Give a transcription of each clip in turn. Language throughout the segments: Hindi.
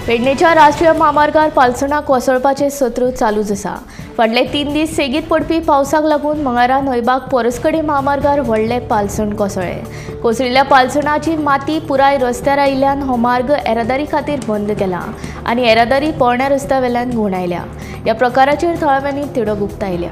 पेडणेच्या राष्ट्रीय महामार्गार पालसणां कोसळपाचें सत्र चालूच आसा। फाटले 3 दीस सेगीत पडपी पावसाक लागून मंगळारा न्हयबाग परसकडे महामार्गार व्हडले पालसण कोसळ्ळे। कोसळिल्ल्या पालसणाची माती पुराय रस्त्यार आयिल्ल्यान हो मार्ग येरादारी खातीर बंद केला आनी येरादारी पोरण्या रस्त्यावेल्यान घुंवडायल्या। ह्या प्रकाराचेर थळाव्यांनी तिडक उक्तायल्या।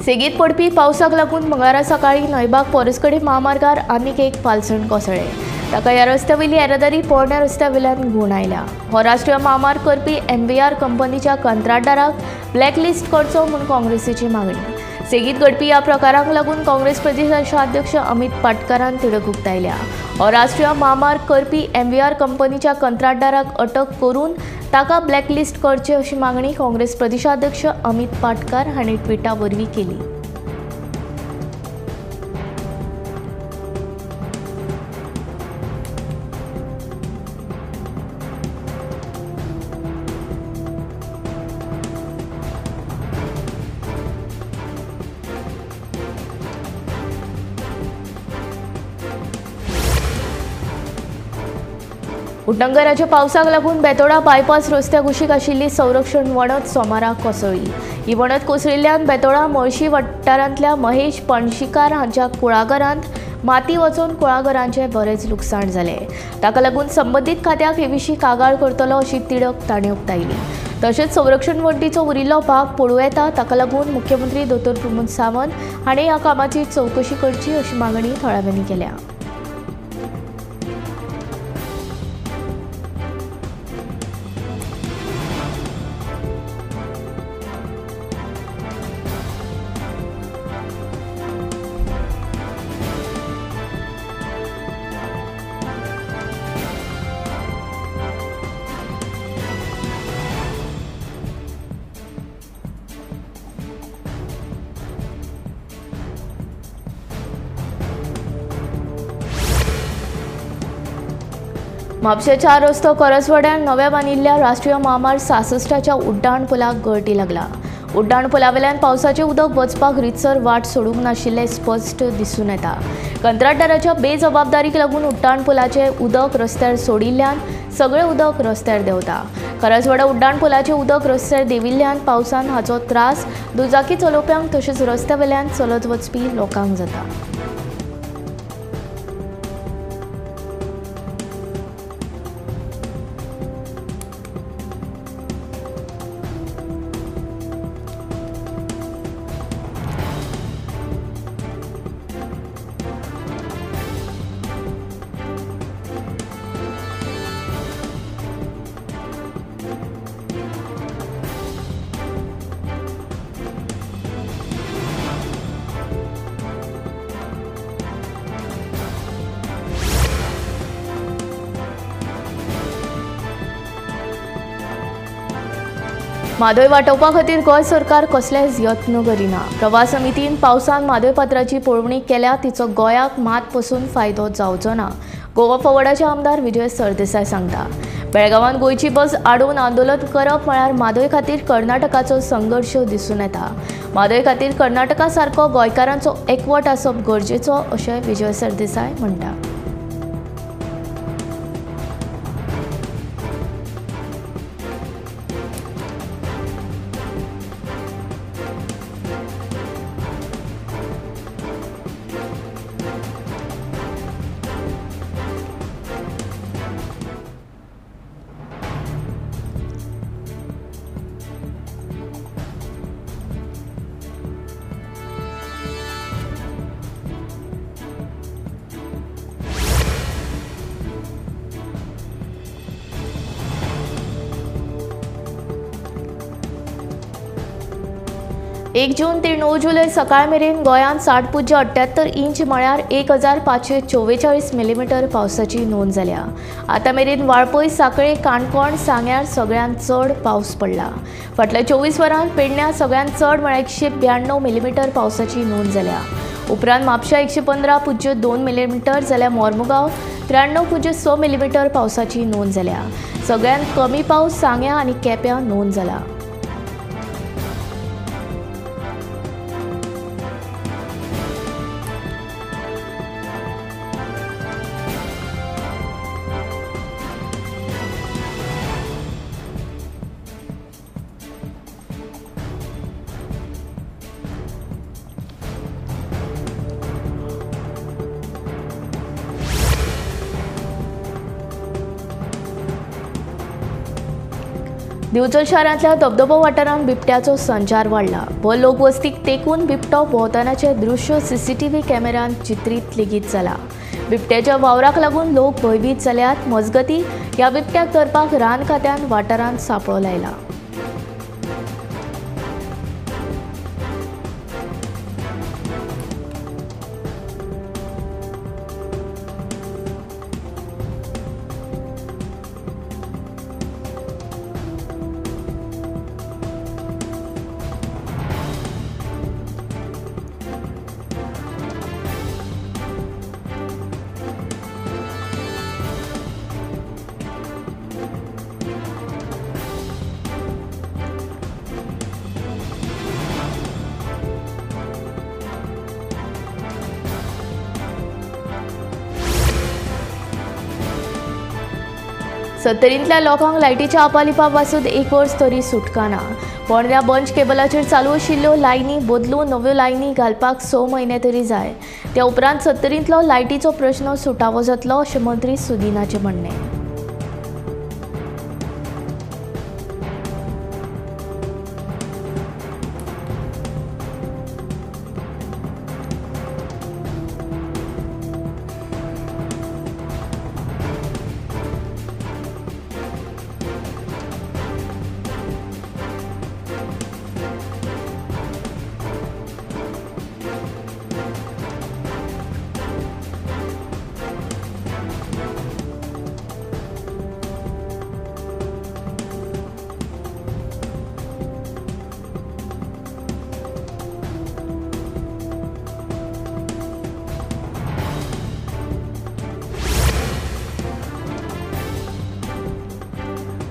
सेगीत पडपी पावसाक लागून मंगळारा सकाळी न्हयबाग परसकडे महामार्गार आनीक एक पालसण कोसळ्ळें। ताका ह्या रस्त्यावयली येरादारी पोरण्या रस्त्यावेल्यान घुंवडायल्या। हो राष्ट्रीय महामार्ग करपी MVR कंपनीच्या कंत्राटदाराक ब्लॅकलिस्ट करचो म्हूण काँग्रेसीची मागणी। सेगीत घडपी ह्या प्रकाराक लागून काँग्रेस प्रदेशाध्यक्ष अमित पाटकरान तिडक उक्तायल्या। हो राष्ट्रीय महामार्ग करपी MVR कंपनीच्या कंत्राटदाराक अटक करून ताका ब्लॅकलिस्ट करचे अशी मागणी काँग्रेस प्रदेशाध्यक्ष अमित पाटकर हांणी ट्विटा वरवीं केली। उटंगराच्या पावसाक लागून बेतोडा बायपास रस्त्या कुशीक आशिल्ली संरक्षण वणत सोमाराक कोसळ्ळी। ही वणत कोसळिल्ल्यान बेतोडा मळशी वाठारांतल्या महेश पणशीकार हांच्या कुळागरांत माती वचून कुळागरांचे बरेच लुकसाण जाले। ताका लागून संबंदीत खात्याक हे विशीं कागाळ करतलो अशी तिडक ताणें उक्तायली। तशेंच संरक्षण वणटीचो उरिल्लो भाग पडूं येता ताका लागून मुख्यमंत्री डॉ. प्रमोद सावंत हांणी ह्या कामाची चवकशी करची अशी मागणी थळाव्यांनी केल्या। म्हापशेच्या रस्तो करसवाड्यान नव्या बांदिल्ल्या राष्ट्रीय महामार्ग 66च्या उड्डाण पुलाक गळती लागला। उड्डाण पुलावेल्यान पावसाचें उदक वचपाक रितसर वाट सोडूंक नाशिल्लें स्पश्ट दिसून येता। कंत्राटदाराच्या बेजबाबदारीक लागून उड्डाण पुलाचें उदक रस्त्यार सोडिल्ल्यान सगळें उदक रस्त्यार देंवता। करसवाडा उड्डाण पुलाचें उदक रस्त्यार देंविल्ल्यान पावसान हाचो त्रास दुचाकी चलोवप्यांक तशेंच रस्त्यावेल्यान चलत वचपी लोकांक जाता। म्हादय वांटोवपा खातीर गोंय सरकार कसलेच यत्न करिना। प्रवास समितीन पावसान म्हादय पात्राची पळोवणी केल्या तिचो गोंयाक मात पसून फायदो जावचो ना, गोवा फॉवर्डाचे आमदार विजय सरदेसाय सांगता। बेळगांवांत गोंयची बस आडोवन आंदोलन करप म्हळ्यार म्हादय खातीर कर्नाटकाचो संघर्श दिसून येता। म्हादय खातीर कर्नाटका सारको गोंयकारांचो एकवट आसप गरजेचो अशें विजय सरदेसाय म्हणटा। 1 जून ते 9 जुलय सकाळ मेरेन गोंयांत 60.78 इंच म्हळ्यार 1544 मिलीमीटर पावसाची नोंद जाल्या. आतां मेरेन वाळपय, सांकळे, काणकोण, सांग्यार सगळ्यांत चड पावस पडला. फाटल्या 24 वरांत पेडण्यां सगळ्यांत चड म्हळ्यार 192 मिलीमीटर पावसाची नोंद जाल्या. उपरांत म्हापशा 115.2 मिलीमीटर जाल्यार मोर्मुगांव 93.6 मिलीमीटर पावसाची नोंद जाल्या. सगळ्यांत कमी पावस सांग्यां आनी केप्यां नोंद जाला. दिवचल शारांतल्या धबधबो वाठारांत बिबट्याचो संचार वाडला. भर लोकवस्तीक तेंकून बिबटो भोंवतनाचें दृश्य सीसीटीव्ही कॅमेरांत चित्रीत लेगीत जाला. बिबट्याच्या वावराक लागून लोक भयभीत जाल्यात. मजगतीं ह्या बिबट्याक धरपाक रान खात्यान वाठारांत सांपळो लायला. सत्तरींतल्या लोकांक लायटीच्या अपालिपा पासून 1 वर्स तरी सुटका ना. पोरण्या बंच केबलाचेर चालू आशिल्ल्यो लायनी बदलून नव्यो लायनी घालपाक 6 म्हयने तरी जाय. त्या उपरांत सत्तरींतलो लायटीचो प्रश्न सुटावो जातलो अशें मंत्री सुदिनाचें म्हणणें.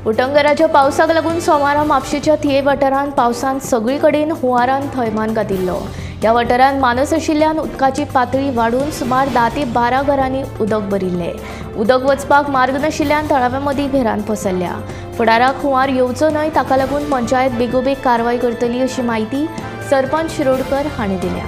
उटंगराच्या पावसाक लागून सोमारा म्हापशेच्या थिये वाठारांत पावसान सगळी कडेन हुंवारान थैमान घातिल्लो. ह्या वाठारांत मानस आशिल्ल्यान उदकाची पातळी वाडून सुमार 10 ते 12 घरांनी उदक भरिल्लें. उदक वचपाक मार्ग नाशिल्ल्यान तळाव्या मदीं भेरांत पसरल्या. फुडाराक हुंवार येवचो न्हय ताका लागून पंचायत बेगोबेग कारवाय करतली अशी माहिती सरपंच शिरोडकर हांणी दिल्या.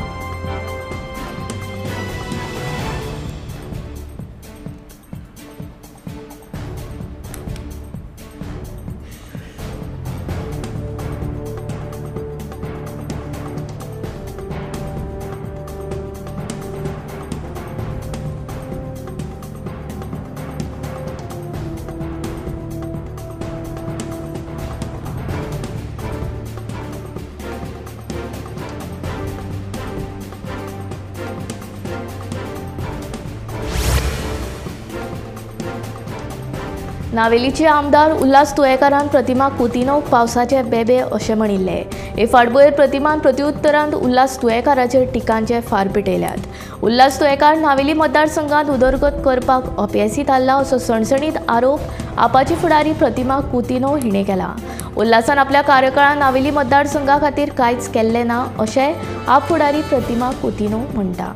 नावेलीचे आमदार उल्हास तुयेकारान प्रतिमा कुतिनोक पावसाचे बेबे अशें म्हणिल्ले. हे फाटभुंयेर प्रतिमान प्रत्युत्तरांत उल्हास तुयेकाराचेर टिकांचे फार पेटयल्यात. उल्हास तुयेकार नावेली मतदारसंघात उदरगत करपाक अपेसीत आसला असो सणसणीत आरोप आपाची फुडारी प्रतिमा कुतिनो हिणें केला. उल्हासान आपल्या कार्यकाळांत नावेली मतदारसंघा खातीर कांयच केल्लें ना अशें आप फुडारी प्रतिमा कुतिनो म्हणटा.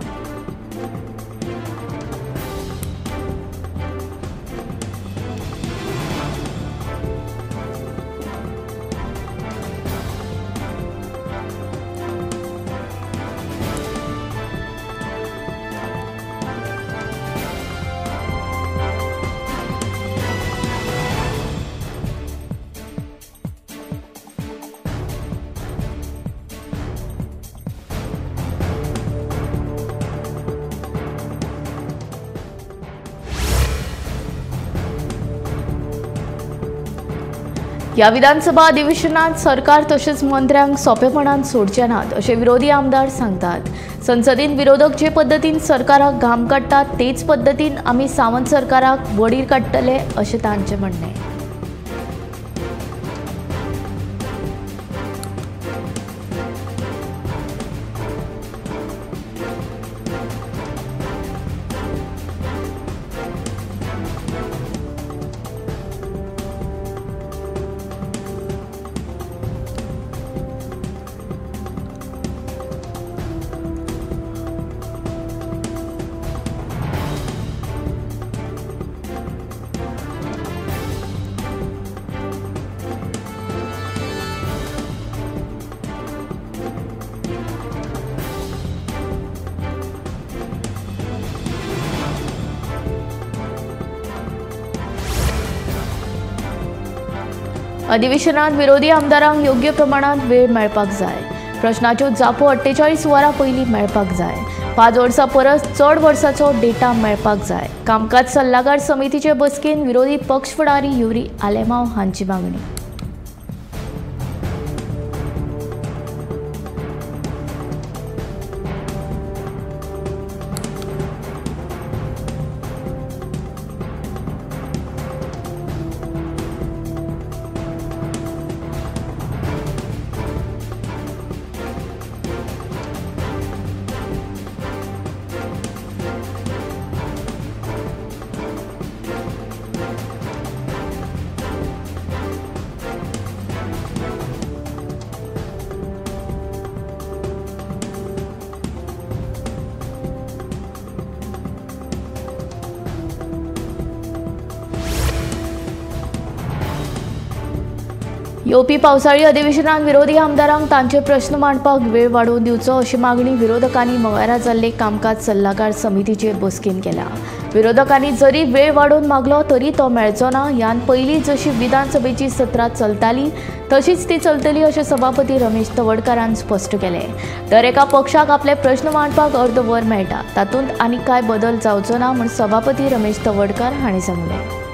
या विधानसभा अधिवेशनात सरकार तसेच मंत्र्यांक सोंपेपणान सोडचे नात असे विरोधी आमदार सांगतात. संसदेन विरोधक जे पद्धतीन सरकाराक घाम काडटात तेच पद्धतीन आम्ही सावंत सरकाराक वडीर काडटले असे तांचे म्हणणे. अधिवेशनात विरोधी आमदारांक योग्य प्रमाणात वेळ मेळपाक जाय. प्रश्नाच्यो जापो 48 वरां पयलीं मेळपाक जाय. 5 वर्सां परस चड वर्सांचो डेटा मेळपाक जाय. कामकाज सल्लागार समितीचे बसकेन विरोधी पक्ष फुडारी युरी आलेमांव हांची मागणी. येवपी पावसाळी अधिवेशनात विरोधी आमदारांक तांचे प्रश्न मांडपाक वेळ वाडोवन दिवचो अशी मागणी विरोधकांनी मंगळारा जाल्ले कामकाज सल्लागार समितीचे बसकेन केल्या. विरोधकांनी जरी वेळ वाडोवन मागलो तरी तो मेळचो ना. ह्यान पयलीं जशी विधानसभेची सत्रां चलताली तशीच ती चलतली अशें सभापती रमेश तवडकारान स्पश्ट केले. दर एका पक्षाक आपले प्रश्न मांडपाक अर्द वर मेळटा, तातूंत आनी कांय बदल जावचो ना म्हूण सभापती रमेश तवडकार हांणी सांगलें.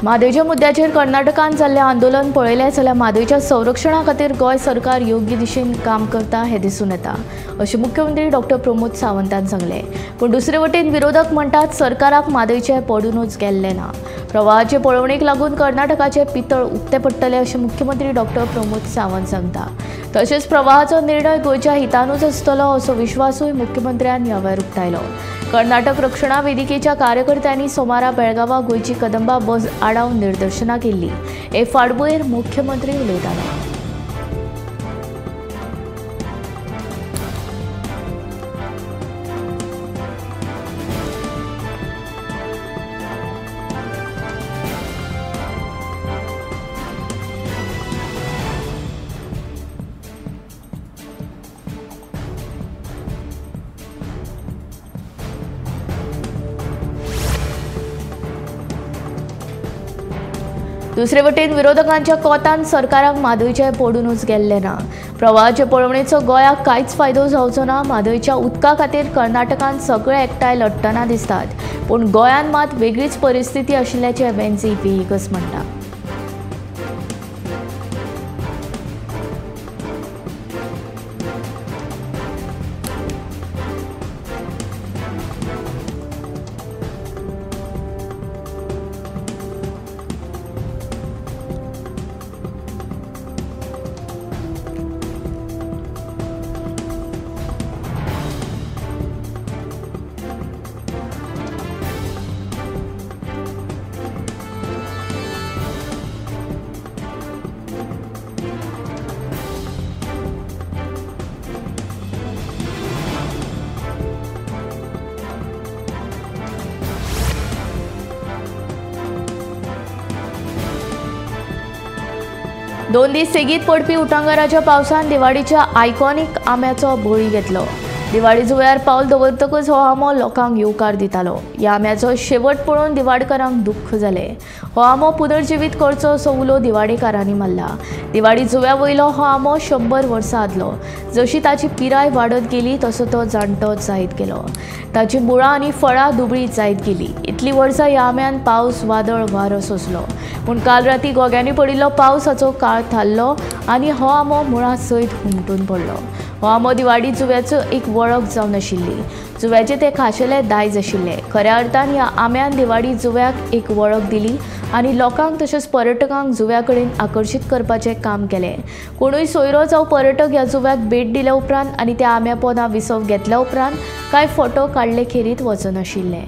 म्हादयच्या मुद्द्याचेर कर्नाटकांत जाल्लें आंदोलन पळयलें जाल्यार म्हादयच्या संरक्षणा खातीर गोंय सरकार योग्य दिशेन काम करता हें दिसून येता अशें मुख्यमंत्री डॉ. प्रमोद सावंतान सांगलें. पूण दुसरे वटेन विरोधक म्हणटात सरकाराक म्हादयचें पडूनच गेल्लें ना. प्रवाहाचे पळोवणेक लागून कर्नाटकाचें पितळ उक्तें पडटलें अशें मुख्यमंत्री डॉ. प्रमोद सावंत सांगता. तशेंच प्रवाहाचो निर्णय गोंयच्या हितानूच आसतलो असो विश्वासूय मुख्यमंत्र्यान ह्या वेळार उक्तायलो. कर्नाटक रक्षणा वेदिकेच्या कार्यकर्त्यांनी सोमारा बेळगांवां गोंयची कदंबा बस आडावन निदर्शनां केल्ली. हे फाटभुंयेर मुख्यमंत्री उलयताले. दुसरे वटेन विरोधकांच्या कोतान सरकाराक म्हादयचें पडूनच गेल्लें ना. प्रवाहाचे पळोवणेचो गोंयाक कांयच फायदो जावचो ना. म्हादयच्या उदका खातीर कर्नाटकांत सगळे एकठांय लडटना दिसतात. पूण गोंयांत मात वेगळीच परिस्थिती आशिल्ल्याचें वेंसी वेहीकस म्हणटा. 2 दीस सेगीत पडपी उटंगराच्या पावसान दिवाळीच्या आयकॉनिक आंब्याचो बळी घेतलो. दिवाळी जुंव्यार पावल दवरतकच हो आंबो लोकांक येवकार दितालो. ह्या आंब्याचो शेवट पळोवन दिवाडकारांक दुख्ख जालें. हो आंबो पुनर्जिवीत करचो असो उलो दिवाडेकारांनी मारला. दिवाळी जुंव्या वयलो हो आंबो 100 वर्सां आदलो. जशी ताची पिराय वाडत गेली तसो तो जाणटो जायत गेलो. ताची मुळां आनी फळां दुबळीत जायत गेली. इतली वर्सां ह्या आंब्यान पावस वादळ वारो सोंसलो. पूण काल राती गोग्यांनी पडिल्लो पावसाचो काळ थारलो आनी हो आंबो मुळां सयत हुमटून पडलो. हो आंबो दिवाळी जुंव्याचो एक वळख जावन आशिल्ली. जुंव्याचे ते खाशेले दायज आशिल्ले. खऱ्या अर्थान ह्या आंब्यान दिवाळी जुंव्याक एक वळख दिली आनी लोकांक तशेंच पर्यटकांक जुंव्या कडेन आकर्शीत करपाचें काम केलें. कोणूय सोयरो जावं पर्यटक ह्या जुंव्याक भेट दिल्या उपरांत आनी त्या आंब्या पोंदा विसव घेतल्या उपरांत कांय फोटो काडले खेरीत वचनाशिल्ले.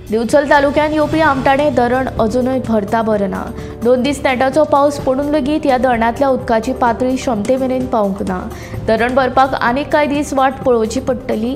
दिवचल तालुक्यात येवपी आमटाणे धरण अजूनय भरता बरें ना. 2 दीस नेटाचो पावस पडून लेगीत ह्या धरणांतल्या उदकाची पातळी क्षमते मेरेन पावूंक ना. धरण भरपाक आनीक कांय दीस वाट पळोवची पडटली.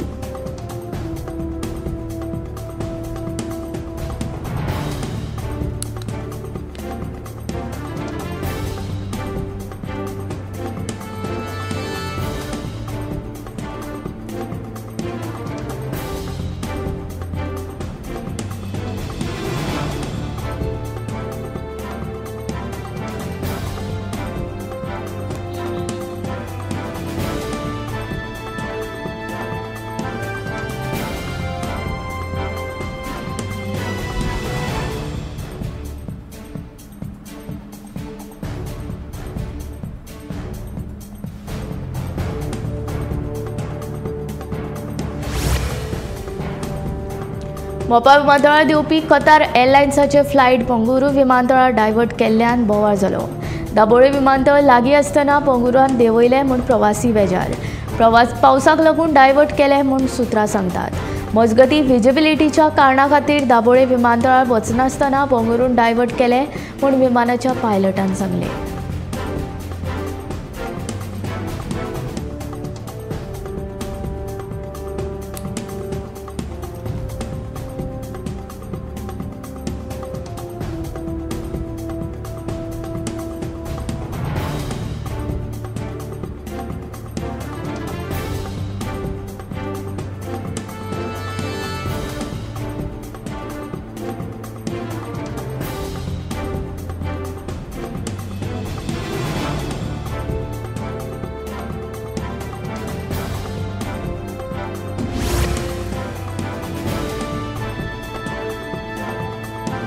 मोपा विमानतळार देवपी कतार एअरलायन्साचे फ्लायट बंगळुरू विमानतळार डायवर्ट केल्ल्यान बोवाळ जालो. दाबोळे विमानतळ लागीं आसतना बंगळुरान देंवयलें म्हूण प्रवासी बेजार. पावसाक लागून डायवर्ट केलें म्हूण सुत्रां सांगतात. मजगतीं व्हिजिबिलिटीच्या कारणां खातीर दाबोळे विमानतळार वचनासतना बंगळुरून डायवर्ट केलें म्हूण विमानाच्या पायलटान सांगलें.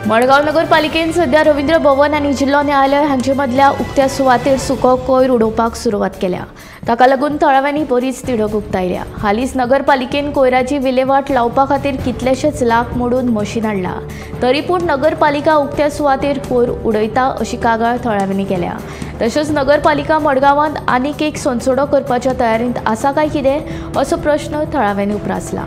मडगांव नगरपालिकेन सध्या रवींद्र भवन आनी जिल्लो न्यायालय हांचे मदल्या उक्त्या सुवातेर सुको कोयर उडोवपाक सुरवात केल्या. ताका लागून थळाव्यांनी बरीच तिडक उक्तायल्या. हालींच नगरपालिकेन कोयराची विलेवाट लावपा खातीर कितलेशेच लाख मोडून मशीन हाडला. तरी पूण नगरपालिका उक्त्या सुवातेर कोयर उडयता अशी कागाळ थळाव्यांनी केल्या. तशेंच नगरपालिका मडगांवांत आनीक एक सोंसोडो करपाच्या तयारींत आसा काय कितें असो प्रश्न थळाव्यांनी उपरासला.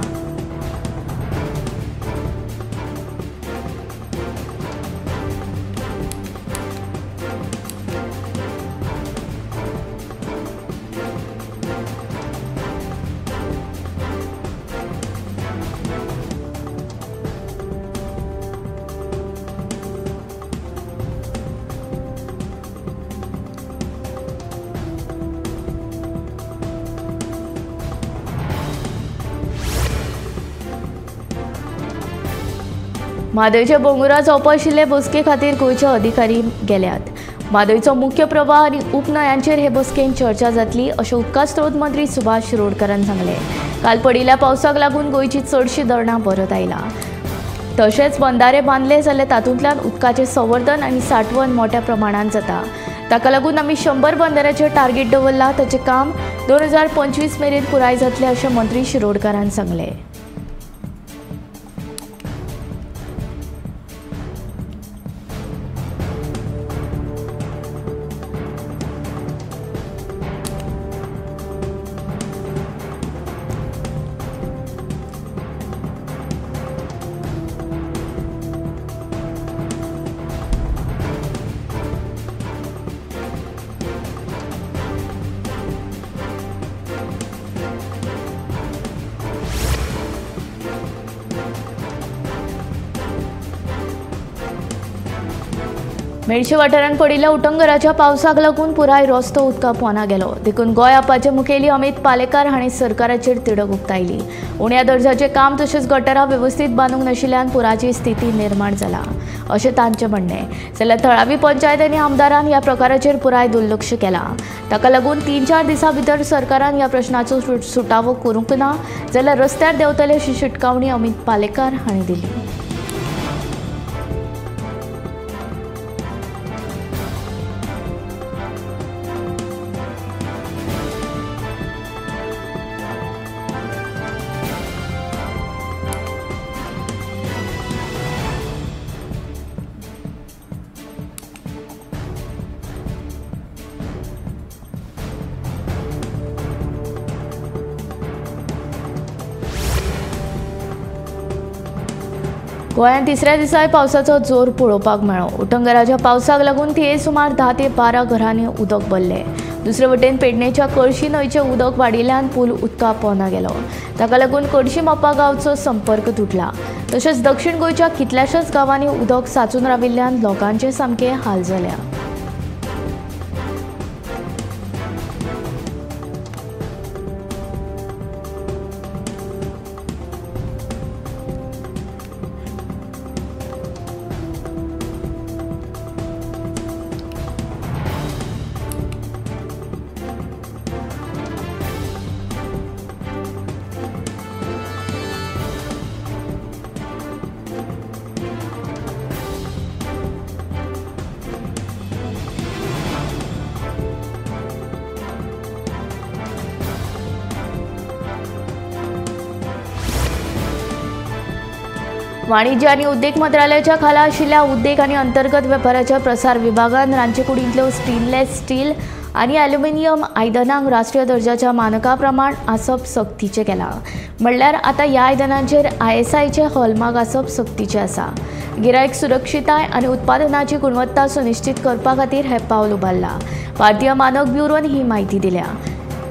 म्हादयचे बंगुरा जावपा आशिल्ले बसके खातीर गोंयचे अधिकारी गेल्यात. म्हादयचो मुख्य प्रवाह आनी उपन्हयांचेर हे बसकेन चर्चा जातली अशें उदका स्त्रोत मंत्री सुभाष शिरोडकरान सांगलें. काल पडिल्ल्या पावसाक लागून गोंयची चडशीं धरणां भरत आयला. तशेंच बंधारे बांदले जाल्यार तातूंतल्यान उदकाचें संवर्धन आनी सांठवण मोठ्या प्रमाणांत जाता. ताका लागून आमी 100 बंधाऱ्याचें टार्गेट दवरला. ताचें काम 2025 मेरेन पुराय जातलें अशें मंत्री शिरोडकरान सांगलें. मेडशे वाठारांत पडिल्ल्या उटंगराच्या पावसाक लागून पुराय रस्तो उदका पोंदा गेलो. देखून गोंय आपाचे मुखेली अमित पालेकार हांणी सरकाराचेर तिडक उक्तायली. उण्या दर्जाचें काम तशेंच गटारां वेवस्थीत बांदूंक नाशिल्ल्यान पुराची स्थिती निर्माण जाला अशें तांचें म्हणणें. जाल्यार थळावी पंचायत आनी आमदारान ह्या प्रकाराचेर पुराय दुर्लक्ष केलां. ताका लागून 3-4 दिसां भितर सरकारान ह्या प्रश्नाचो सुटावो करूंक ना जाल्यार रस्त्यार देंवतले अशी शिटकावणी अमित पालेकार हांणी दिली. गोंयांत तिसऱ्या दिसाय पावसाचो जोर पळोवपाक मेळ्ळो. उटंगराच्या पावसाक लागून थिये सुमार 10 ते 12 घरांनी उदक भरलें. दुसरे वटेन पेडणेच्या कळशी न्हंयचें उदक वाडिल्ल्यान पूल उदका पोंदा गेलो. ताका लागून कडशी मोपा गांवचो संपर्क तुटला. तशेंच दक्षिण गोंयच्या कितल्याशाच गांवांनी उदक सांचून राविल्ल्यान लोकांचे सामके हाल जाल्या. वाणिज्य आनी उद्देग मंत्रालयाच्या खाला आशिल्ल्या उद्देग आनी अंतर्गत वेपाराच्या प्रसार विभागान रांदचे कुडींतल्यो स्टेनलेस स्टील आनी एल्युमिनियम आयदनांक राष्ट्रीय दर्जाच्या मानका प्रमाण आसप सक्तीचें केलां. म्हणल्यार आतां ह्या आयदनांचेर ISIचे हॉलमार्क आसप सक्तीचें आसा. गिरायक सुरक्षीताय आनी उत्पादनाची गुणवत्ता सुनिश्चित करपा खातीर हें पावल उबारलां. भारतीय मानक ब्युरोन ही म्हायती दिल्या.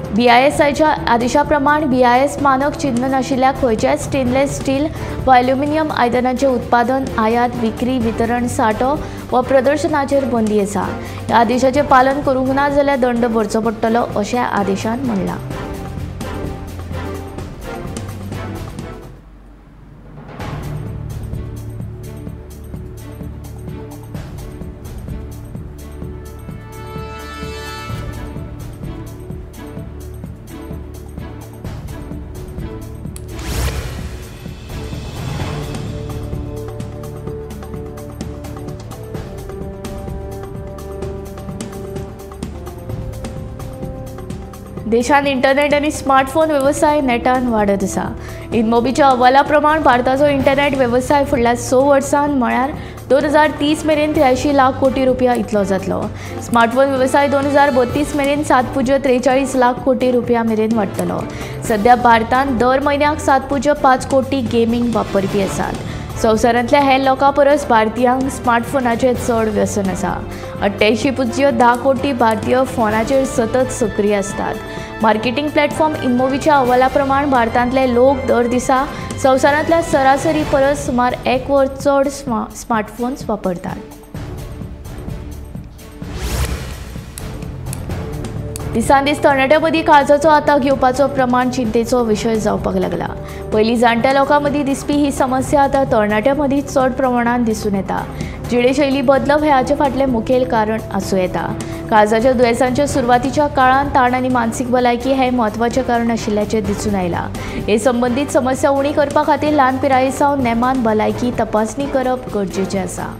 BISच्या आदेशा प्रमाण BIS मानक चिन्ह नाशिल्ल्या खंयच्याय स्टेनलेस स्टील वा एल्युमिनियम आयदनांचें उत्पादन, आयात, विक्री, वितरण, सांठो वा प्रदर्शनाचेर बंदी आसा. ह्या आदेशाचें पालन करूंक ना जाल्यार दंड भरचो पडटलो अशें आदेशान म्हणलां. देशान इंटरनेट आनी स्मार्टफोन वेवसाय नेटान वाडत आसा. इनमोबीच्या अहवाला प्रमाण भारताचो इंटरनेट वेवसाय फुडल्या 6 वर्सांत म्हळ्यार 2030 मेरेन 83 लाख कोटी रुपया इतलो जातलो. स्मार्टफोन वेवसाय 2032 मेरेन 7.43 लाख कोटी रुपया मेरेन वाडटलो. सध्या भारतांत दर म्हयन्याक 7.5 कोटी गेमींग वापरपी आसात. संवसारांतल्या हेर लोकां परस भारतीयांक स्मार्टफोनाचें चड व्यसन आसा. 88.10 कोटी भारतीय फोनाचेर सतत सक्रीय असतात. मार्केटिंग प्लॅटफॉर्म इनमोवीच्या अहवाला प्रमाण भारतांतले लोक दर दिसा संवसारांतल्या सरासरी परस सुमार 1 वर चड स्मार्टफोन्स वापरतात. दिसान दीस तरणाट्यां मदीं काळजाचो आतां घेवपाचो प्रमाण चिंतेचो विशय जावपाक लागला. पयलीं जाणट्या लोकां मदीं दिसपी ही समस्या आतां तरणाट्यां मदीं चड प्रमाणांत दिसून येता. जिणेशैली बदलप हें हाचे फाटलें मुखेल कारण आसूं येता. काळजाच्या दुयेंसांच्या सुरवातीच्या काळांत ताण आनी मानसीक भलायकी हें म्हत्वाचें कारण आशिल्ल्याचें दिसून आयलां. हे संबंदीत समस्या उणी करपा खातीर ल्हान पिराये सावन नेमान भलायकी तपासणी करप गरजेचें आसा.